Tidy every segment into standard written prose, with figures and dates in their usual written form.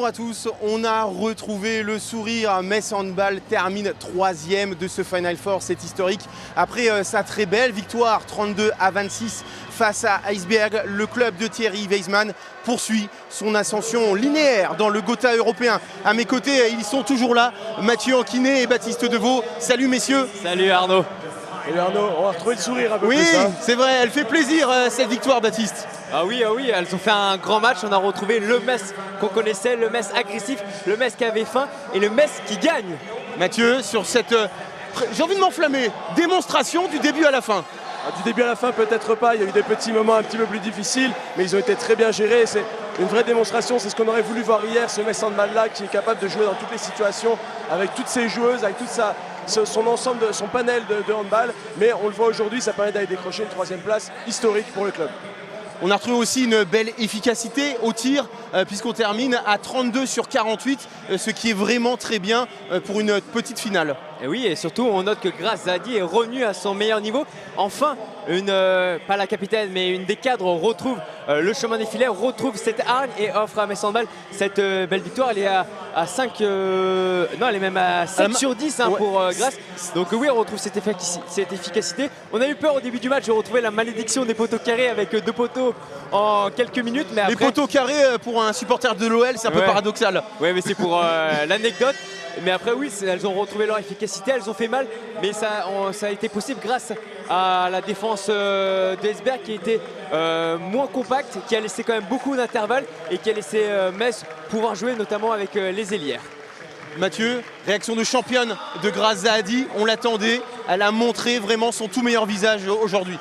à tous, on a retrouvé le sourire. Metz Handball termine 3e de ce Final Four, c'est historique. Après sa très belle victoire 32-26 face à Iceberg, le club de Thierry Weisman poursuit son ascension linéaire dans le Gotha européen. À mes côtés, ils sont toujours là, Mathieu Anquinet et Baptiste Deveau. Salut messieurs. Salut Arnaud. Et Arnaud, on va retrouver le sourire un peu plus. Oui, c'est vrai, elle fait plaisir cette victoire, Baptiste. Ah oui, elles ont fait un grand match. On a retrouvé le Metz qu'on connaissait, le Metz agressif, le Metz qui avait faim et le Metz qui gagne. Mathieu, sur cette, j'ai envie de m'enflammer, démonstration du début à la fin. Du début à la fin, peut-être pas. Il y a eu des petits moments un petit peu plus difficiles, mais ils ont été très bien gérés. C'est une vraie démonstration. C'est ce qu'on aurait voulu voir hier, ce Metz Handball-là qui est capable de jouer dans toutes les situations, avec toutes ses joueuses, avec toute son ensemble, son panel de handball. Mais on le voit aujourd'hui, ça permet d'aller décrocher une 3e place historique pour le club. On a retrouvé aussi une belle efficacité au tir, puisqu'on termine à 32 sur 48, ce qui est vraiment très bien pour une petite finale. Et oui, et surtout on note que Grace Zadi est revenue à son meilleur niveau. Enfin, pas la capitaine, mais une des cadres retrouve le chemin des filets, retrouve cette hargne et offre à Metz Handball cette belle victoire. Elle est à 5, non, elle est même à 7 sur 10 hein, ouais, pour Grace. Donc oui, on retrouve cette efficacité. On a eu peur au début du match de retrouver la malédiction des poteaux carrés avec 2 poteaux en quelques minutes. Mais après... Les poteaux carrés pour un supporter de l'OL, c'est un peu paradoxal. Oui, mais c'est pour l'anecdote. Mais après oui, elles ont retrouvé leur efficacité, elles ont fait mal, mais ça a été possible grâce à la défense d'Esberg qui était moins compacte, qui a laissé quand même beaucoup d'intervalles et qui a laissé Metz pouvoir jouer notamment avec les ailières. Mathieu, réaction de championne de Grace Zahadi, on l'attendait, elle a montré vraiment son tout meilleur visage aujourd'hui.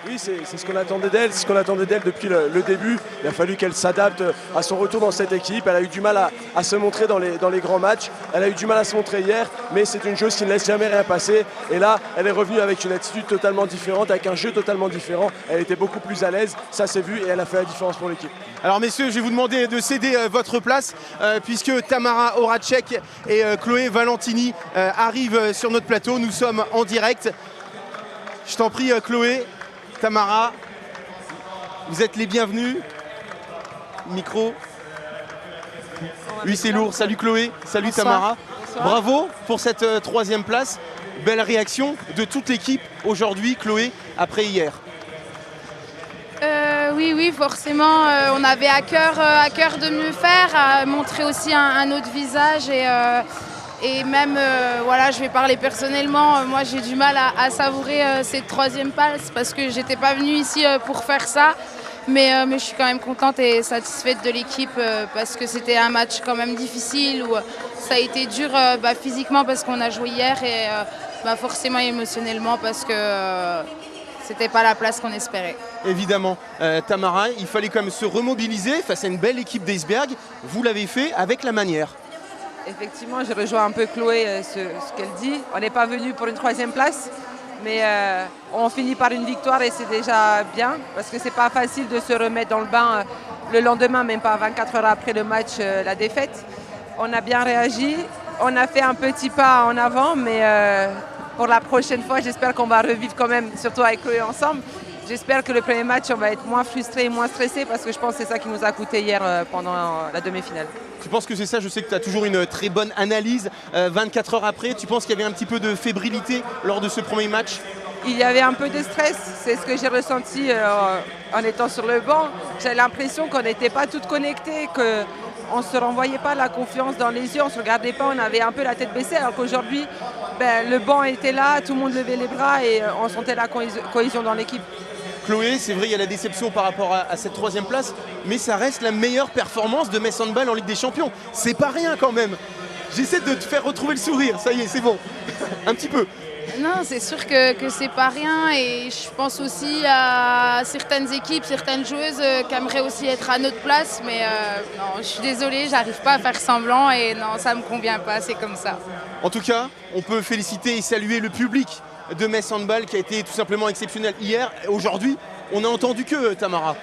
Oui, c'est ce qu'on attendait d'elle, c'est ce qu'on attendait d'elle depuis le début. Il a fallu qu'elle s'adapte à son retour dans cette équipe. Elle a eu du mal à se montrer dans les grands matchs. Elle a eu du mal à se montrer hier, mais c'est une joueuse qui ne laisse jamais rien passer. Et là, elle est revenue avec une attitude totalement différente, avec un jeu totalement différent. Elle était beaucoup plus à l'aise, ça s'est vu et elle a fait la différence pour l'équipe. Alors messieurs, je vais vous demander de céder votre place puisque Tamara Horacek et Chloé Valentini arrivent sur notre plateau. Nous sommes en direct. Je t'en prie Chloé. Tamara, vous êtes les bienvenus. Micro. Oui, c'est lourd. Salut Chloé, salut bonsoir. Tamara. Bonsoir. Bravo pour cette 3e place. Belle réaction de toute l'équipe aujourd'hui, Chloé, après hier. Oui, forcément. On avait à cœur de mieux faire, à montrer aussi un autre visage et même, voilà, je vais parler personnellement, moi j'ai du mal à savourer cette 3e place parce que j'étais pas venue ici pour faire ça. Mais je suis quand même contente et satisfaite de l'équipe parce que c'était un match quand même difficile où ça a été dur physiquement parce qu'on a joué hier et forcément émotionnellement parce que c'était pas la place qu'on espérait. Évidemment, Tamara, il fallait quand même se remobiliser face à une belle équipe d'Iceberg. Vous l'avez fait avec la manière. Effectivement, je rejoins un peu Chloé ce qu'elle dit. On n'est pas venu pour une 3e place, mais on finit par une victoire et c'est déjà bien parce que c'est pas facile de se remettre dans le bain le lendemain, même pas 24 heures après le match, la défaite. On a bien réagi, on a fait un petit pas en avant, mais pour la prochaine fois, j'espère qu'on va revivre quand même, surtout avec Chloé ensemble. J'espère que le premier match, on va être moins frustré et moins stressé parce que je pense que c'est ça qui nous a coûté hier pendant la demi-finale. Tu penses que c'est ça? Je sais que tu as toujours une très bonne analyse. 24 heures après, tu penses qu'il y avait un petit peu de fébrilité lors de ce premier match? Il y avait un peu de stress, c'est ce que j'ai ressenti en étant sur le banc. J'ai l'impression qu'on n'était pas toutes connectées, qu'on ne se renvoyait pas la confiance dans les yeux, on ne se regardait pas, on avait un peu la tête baissée alors qu'aujourd'hui, le banc était là, tout le monde levait les bras et on sentait la cohésion dans l'équipe. Chloé, c'est vrai, il y a la déception par rapport à cette 3e place, mais ça reste la meilleure performance de Metz Handball en Ligue des Champions. C'est pas rien quand même. J'essaie de te faire retrouver le sourire, ça y est, c'est bon. Un petit peu. Non, c'est sûr que c'est pas rien et je pense aussi à certaines équipes, certaines joueuses qui aimeraient aussi être à notre place, mais non, je suis désolée, j'arrive pas à faire semblant et non, ça me convient pas, c'est comme ça. En tout cas, on peut féliciter et saluer le public de Metz Handball qui a été tout simplement exceptionnel hier. Aujourd'hui, on n'a entendu que Tamara.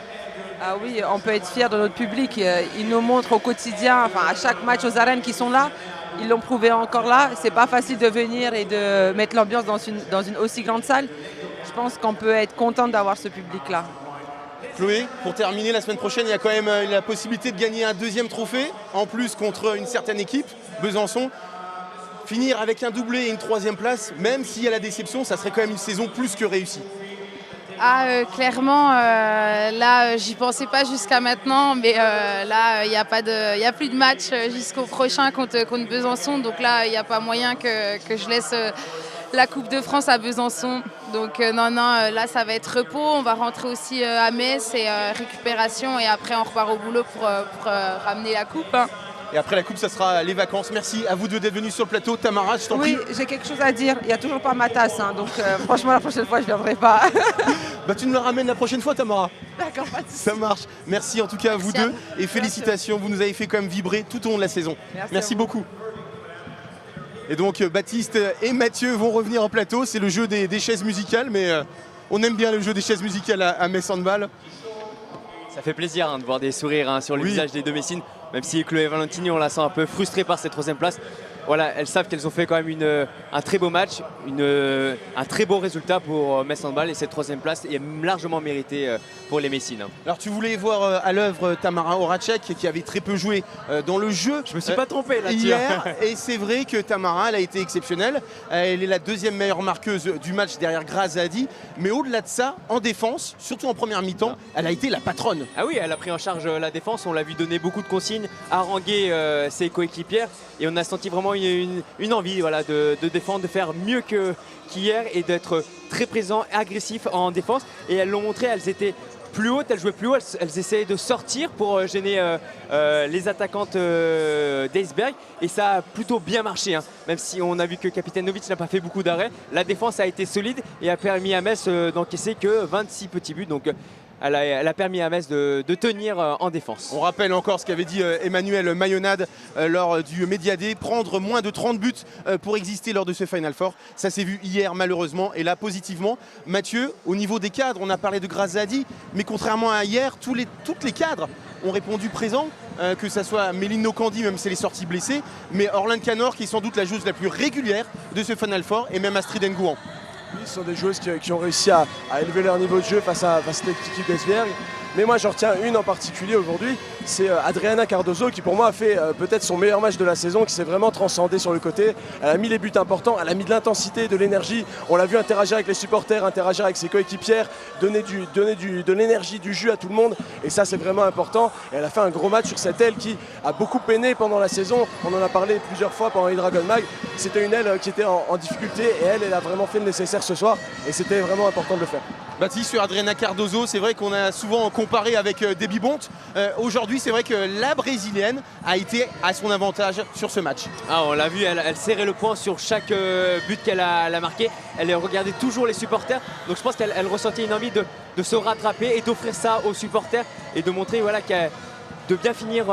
Ah oui, on peut être fier de notre public. Ils nous montrent au quotidien, à chaque match aux arènes qui sont là. Ils l'ont prouvé encore là. C'est pas facile de venir et de mettre l'ambiance dans une aussi grande salle. Je pense qu'on peut être content d'avoir ce public-là. Chloé, pour terminer, la semaine prochaine, il y a quand même la possibilité de gagner un deuxième trophée, en plus contre une certaine équipe, Besançon. Finir avec un doublé et une troisième place, même s'il y a la déception, ça serait quand même une saison plus que réussie. Clairement, là, j'y pensais pas jusqu'à maintenant, mais là, il n'y a plus de match jusqu'au prochain contre Besançon. Donc là, il n'y a pas moyen que je laisse la Coupe de France à Besançon. Donc non, là, ça va être repos. On va rentrer aussi à Metz et récupération. Et après, on repart au boulot pour ramener la Coupe. Hein. Et après la coupe, ça sera les vacances. Merci à vous deux d'être venus sur le plateau. Tamara, je t'en prie. Oui, j'ai quelque chose à dire. Il n'y a toujours pas ma tasse, hein, donc franchement, la prochaine fois, je ne viendrai pas. Bah, tu nous la ramènes la prochaine fois, Tamara. D'accord, pas de souci. Ça marche. Merci en tout cas à vous deux. Et félicitations, vous nous avez fait quand même vibrer tout au long de la saison. Merci beaucoup. Et donc, Baptiste et Mathieu vont revenir en plateau. C'est le jeu des chaises musicales, mais on aime bien le jeu des chaises musicales à Metz Handball. Ça fait plaisir de voir des sourires sur les visages des deux Messines, même si Chloé et Valentini, on la sent un peu frustrée par cette troisième place. Voilà, elles savent qu'elles ont fait quand même un très beau match, un très beau résultat pour Metz Handball, et cette troisième place est largement méritée pour les Messines. Alors tu voulais voir à l'œuvre Tamara Horacek qui avait très peu joué dans le jeu. Je me suis pas trompé là hier, et c'est vrai que Tamara, elle a été exceptionnelle. Elle est la deuxième meilleure marqueuse du match derrière Grazadi, mais au-delà de ça, en défense, surtout en première mi-temps, elle a été la patronne. Ah oui, elle a pris en charge la défense, on l'a vu donner beaucoup de consignes, haranguer ses coéquipières, et on a senti vraiment une envie de défendre, de faire mieux qu'hier et d'être très présent, agressif en défense. Et elles l'ont montré, elles étaient plus hautes, elles jouaient plus haut, elles essayaient de sortir pour gêner les attaquantes d'Iceberg, et ça a plutôt bien marché, hein. Même si on a vu que Capitaine Novitz n'a pas fait beaucoup d'arrêts, la défense a été solide et a permis à Metz d'encaisser que 26 petits buts. Donc elle a permis à Metz de tenir en défense. On rappelle encore ce qu'avait dit Emmanuel Mayonade lors du Médiadé, prendre moins de 30 buts pour exister lors de ce Final Four. Ça s'est vu hier malheureusement, et là positivement. Mathieu, au niveau des cadres, on a parlé de Grazadi, mais contrairement à hier, toutes les cadres ont répondu présent, que ce soit Méline Nokandi, même si elle est sortie blessée, mais Orlane Canor qui est sans doute la joueuse la plus régulière de ce Final Four, et même Astrid Ngouan. Oui, ce sont des joueuses qui ont réussi à élever leur niveau de jeu face à cette équipe d'Esbjerg. Mais moi, j'en retiens une en particulier aujourd'hui, c'est Adriana Cardozo qui pour moi a fait peut-être son meilleur match de la saison, qui s'est vraiment transcendée sur le côté. Elle a mis les buts importants, elle a mis de l'intensité, de l'énergie. On l'a vu interagir avec les supporters, interagir avec ses coéquipières, donner de l'énergie, du jus à tout le monde. Et ça, c'est vraiment important. Et elle a fait un gros match sur cette aile qui a beaucoup peiné pendant la saison. On en a parlé plusieurs fois pendant les Dragon Mag. C'était une aile qui était en difficulté, et elle a vraiment fait le nécessaire ce soir. Et c'était vraiment important de le faire. Baptiste, sur Adriana Cardozo, c'est vrai qu'on a souvent comparé avec Debbie Bont. Aujourd'hui, c'est vrai que la Brésilienne a été à son avantage sur ce match. Ah, on l'a vu, elle serrait le point sur chaque but qu'elle a marqué. Elle regardait toujours les supporters. Donc je pense qu'elle ressentait une envie de se rattraper et d'offrir ça aux supporters et de montrer de bien finir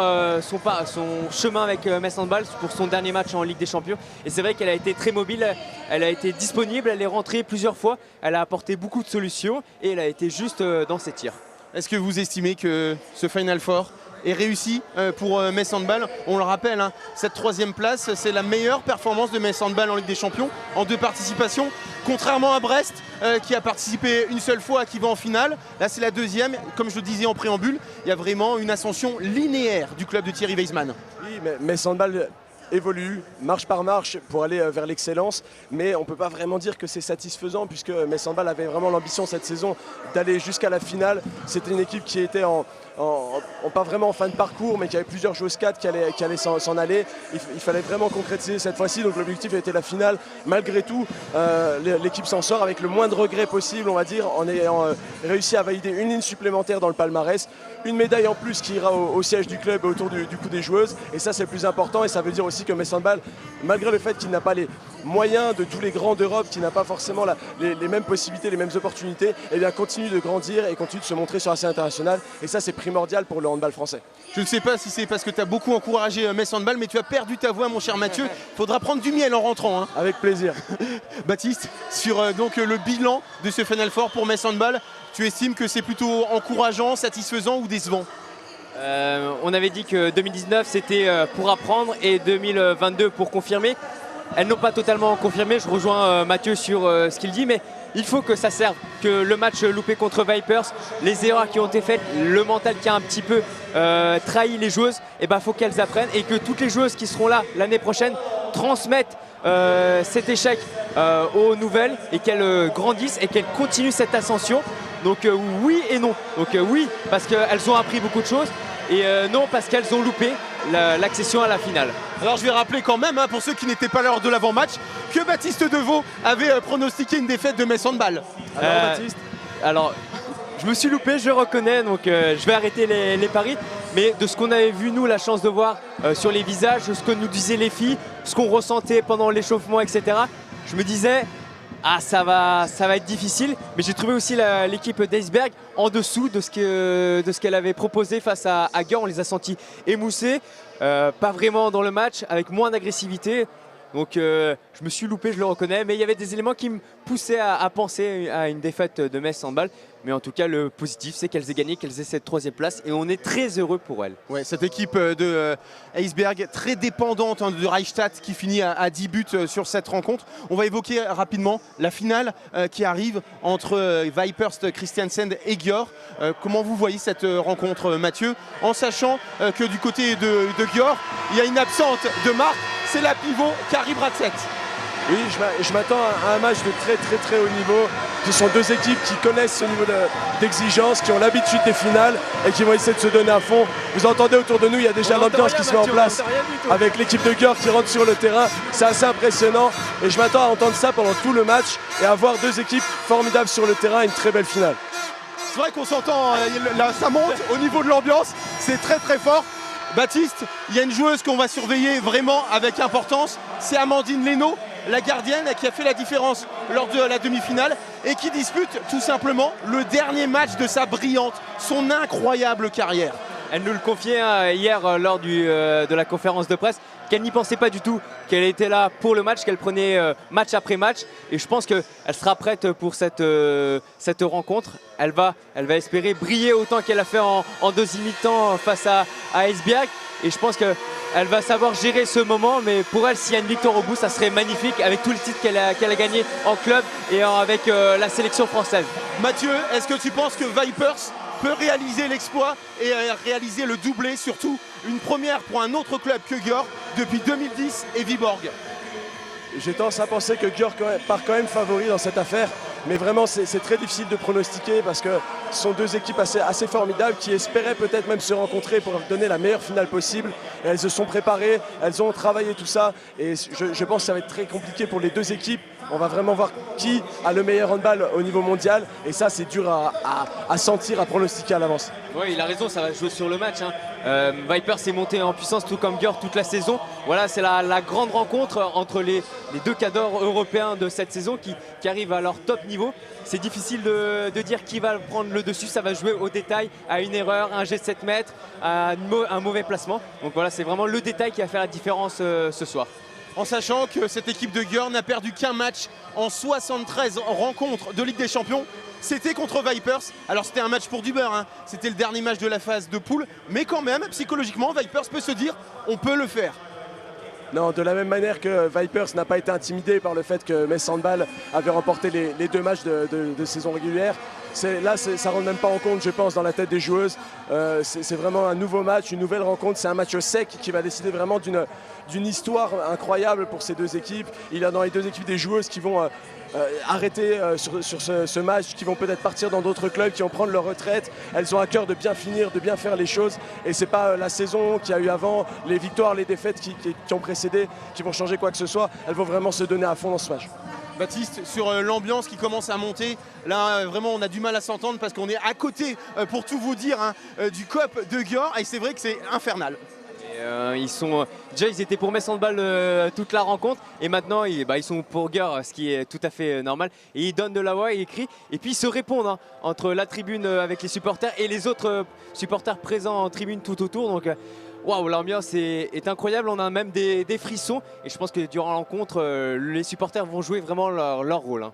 son chemin avec Metz Handball pour son dernier match en Ligue des Champions. Et c'est vrai qu'elle a été très mobile, elle a été disponible, elle est rentrée plusieurs fois, elle a apporté beaucoup de solutions et elle a été juste dans ses tirs. Est-ce que vous estimez que ce Final Four est réussi pour Metz Handball? On le rappelle, hein, cette troisième place, c'est la meilleure performance de Metz Handball en Ligue des Champions en 2 participations. Contrairement à Brest, qui a participé une seule fois, qui va en finale. Là, c'est la deuxième. Comme je le disais en préambule, il y a vraiment une ascension linéaire du club de Thierry Weisman. Oui, mais Metz Handball évolue marche par marche pour aller vers l'excellence, mais on ne peut pas vraiment dire que c'est satisfaisant, puisque Metz Handball avait vraiment l'ambition cette saison d'aller jusqu'à la finale. C'était une équipe qui était pas vraiment en fin de parcours, mais qui avait plusieurs joueuses cadres qui allaient s'en aller. Il fallait vraiment concrétiser cette fois-ci, donc l'objectif était la finale. Malgré tout, l'équipe s'en sort avec le moins de regrets possible, on va dire, en ayant réussi à valider une ligne supplémentaire dans le palmarès, une médaille en plus qui ira au siège du club autour du cou des joueuses, et ça c'est le plus important. Et ça veut dire aussi que Metz Handball, malgré le fait qu'il n'a pas les moyens de tous les grands d'Europe, qui n'a pas forcément les mêmes possibilités, les mêmes opportunités, eh bien continue de grandir et continue de se montrer sur la scène internationale, et ça c'est primordial pour le handball français. Je ne sais pas si c'est parce que tu as beaucoup encouragé Metz Handball, mais tu as perdu ta voix, mon cher Mathieu. Il faudra prendre du miel en rentrant, hein. Avec plaisir. Baptiste, sur donc le bilan de ce Final Four pour Metz Handball, tu estimes que c'est plutôt encourageant, satisfaisant ou décevant? On avait dit que 2019 c'était pour apprendre et 2022 pour confirmer. elles n'ont pas totalement confirmé. Je rejoins Mathieu sur ce qu'il dit, mais il faut que ça serve, que le match loupé contre Vipers, les erreurs qui ont été faites, le mental qui a un petit peu trahi les joueuses, et ben faut qu'elles apprennent et que toutes les joueuses qui seront là l'année prochaine transmettent cet échec aux nouvelles et qu'elles grandissent et qu'elles continuent cette ascension. Donc oui et non. Donc oui parce qu'elles ont appris beaucoup de choses et non parce qu'elles ont loupé l'accession à la finale. Alors je vais rappeler quand même, pour ceux qui n'étaient pas lors de l'avant-match, que Baptiste Deveau avait pronostiqué une défaite de Metz Handball. Alors Baptiste, alors je me suis loupé, je reconnais, donc je vais arrêter les paris. Mais de ce qu'on avait vu, nous, la chance de voir sur les visages, ce que nous disaient les filles, ce qu'on ressentait pendant l'échauffement, etc. Je me disais, ça va être difficile. Mais j'ai trouvé aussi l'équipe d'Iceberg en dessous de ce qu'elle avait proposé face à Győr. On les a sentis émoussés, pas vraiment dans le match, avec moins d'agressivité. Donc je me suis loupé, je le reconnais, mais il y avait des éléments qui me poussaient à penser à une défaite de Metz Handball. Mais en tout cas, le positif, c'est qu'elles aient gagné, qu'elles aient cette 3e place et on est très heureux pour elles. Ouais, cette équipe de Iceberg, très dépendante de Reichstadt qui finit à 10 buts sur cette rencontre. On va évoquer rapidement la finale qui arrive entre Vipers Christiansen et Győr. Comment vous voyez cette rencontre, Mathieu, en sachant que du côté de Győr, il y a une absente de marque, c'est la pivot Kari Bratsett. oui, je m'attends à un match de très haut niveau. Ce sont deux équipes qui connaissent ce niveau d'exigence, qui ont l'habitude des finales et qui vont essayer de se donner à fond. Vous entendez autour de nous, il y a déjà l'ambiance qui se met en place avec l'équipe de Győr qui rentre sur le terrain. C'est assez impressionnant et je m'attends à entendre ça pendant tout le match et à voir deux équipes formidables sur le terrain et une très belle finale. C'est vrai qu'on s'entend, là, ça monte au niveau de l'ambiance, c'est très fort. Baptiste, il y a une joueuse qu'on va surveiller vraiment avec importance, c'est Amandine Leno, la gardienne qui a fait la différence lors de la demi-finale et qui dispute tout simplement le dernier match de sa brillante, son incroyable carrière. Elle nous le confiait hier lors de la conférence de presse, qu'elle n'y pensait pas du tout, qu'elle était là pour le match, qu'elle prenait match après match. Et je pense qu'elle sera prête pour cette rencontre. Elle va espérer briller autant qu'elle a fait en deuxième mi-temps face à Esbjerg. Et je pense qu'elle va savoir gérer ce moment. Mais pour elle, s'il y a une victoire au bout, ça serait magnifique avec tous les titres qu'elle a gagnés en club et avec la sélection française. Mathieu, est-ce que tu penses que Vipers peut réaliser l'exploit et réaliser le doublé, surtout une première pour un autre club que Győr depuis 2010 et Viborg? J'ai tendance à penser que Győr part quand même favori dans cette affaire, mais vraiment c'est très difficile de pronostiquer parce que ce sont deux équipes assez formidables qui espéraient peut-être même se rencontrer pour donner la meilleure finale possible. Et elles se sont préparées, elles ont travaillé tout ça et je pense que ça va être très compliqué pour les deux équipes. On va vraiment voir qui a le meilleur handball au niveau mondial et ça c'est dur à sentir, à pronostiquer à l'avance. Oui, il a raison, ça va jouer sur le match. Vipers s'est monté en puissance tout comme Győr toute la saison. Voilà, c'est la grande rencontre entre les deux cadors européens de cette saison qui arrivent à leur top niveau. C'est difficile de dire qui va prendre le dessus, ça va jouer au détail, à une erreur, un jet de 7 mètres, à un mauvais placement. Donc voilà, c'est vraiment le détail qui va faire la différence ce soir. En sachant que cette équipe de Győr n'a perdu qu'un match en 73 rencontres de Ligue des Champions. C'était contre Vipers. Alors c'était un match pour du beurre, c'était le dernier match de la phase de poule. Mais quand même, psychologiquement, Vipers peut se dire on peut le faire. Non, de la même manière que Vipers n'a pas été intimidé par le fait que Metz Handball avait remporté les deux matchs de saison régulière. Ça ne rentre même pas en compte, je pense, dans la tête des joueuses. C'est vraiment un nouveau match, une nouvelle rencontre. C'est un match sec qui va décider vraiment d'une histoire incroyable pour ces deux équipes. Il y a dans les deux équipes des joueuses qui vont arrêter sur ce match, qui vont peut-être partir dans d'autres clubs, qui vont prendre leur retraite. Elles ont à cœur de bien finir, de bien faire les choses. Et ce n'est pas la saison qu'il y a eu avant, les victoires, les défaites qui ont précédé, qui vont changer quoi que ce soit. Elles vont vraiment se donner à fond dans ce match. Baptiste, sur l'ambiance qui commence à monter, là vraiment on a du mal à s'entendre parce qu'on est à côté, pour tout vous dire, du COP de Győr et c'est vrai que c'est infernal. Déjà ils étaient pour Metz Handball toute la rencontre et maintenant ils sont pour Győr, ce qui est tout à fait normal. Et ils donnent de la voix, ils crient et puis ils se répondent entre la tribune avec les supporters et les autres supporters présents en tribune tout autour. Donc waouh, l'ambiance est incroyable, on a même des frissons et je pense que durant la rencontre, les supporters vont jouer vraiment leur rôle.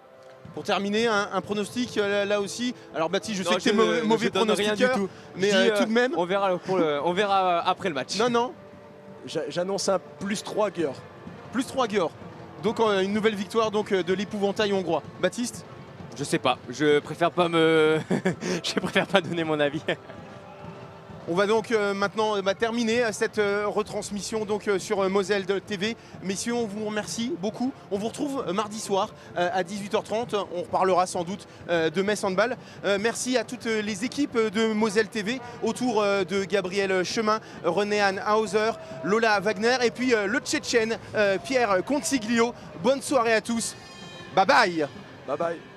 Pour terminer, un pronostic là aussi. Alors Baptiste, je sais que tu es mauvais pronostiqueur, rien du tout. Mais tout de même. On verra après le match. Non. J'annonce un +3 Győr. +3 Győr. Donc une nouvelle victoire donc, de l'épouvantail hongrois. Baptiste? Je sais pas, je préfère pas me. Je préfère pas donner mon avis. On va donc maintenant terminer cette retransmission donc, sur Moselle TV. Messieurs, on vous remercie beaucoup. On vous retrouve mardi soir à 18h30. On reparlera sans doute de Metz Handball. Merci à toutes les équipes de Moselle TV autour de Gabriel Chemin, René-Anne Hauser, Lola Wagner et puis le Tchétchène Pierre Consiglio. Bonne soirée à tous. Bye bye. Bye bye.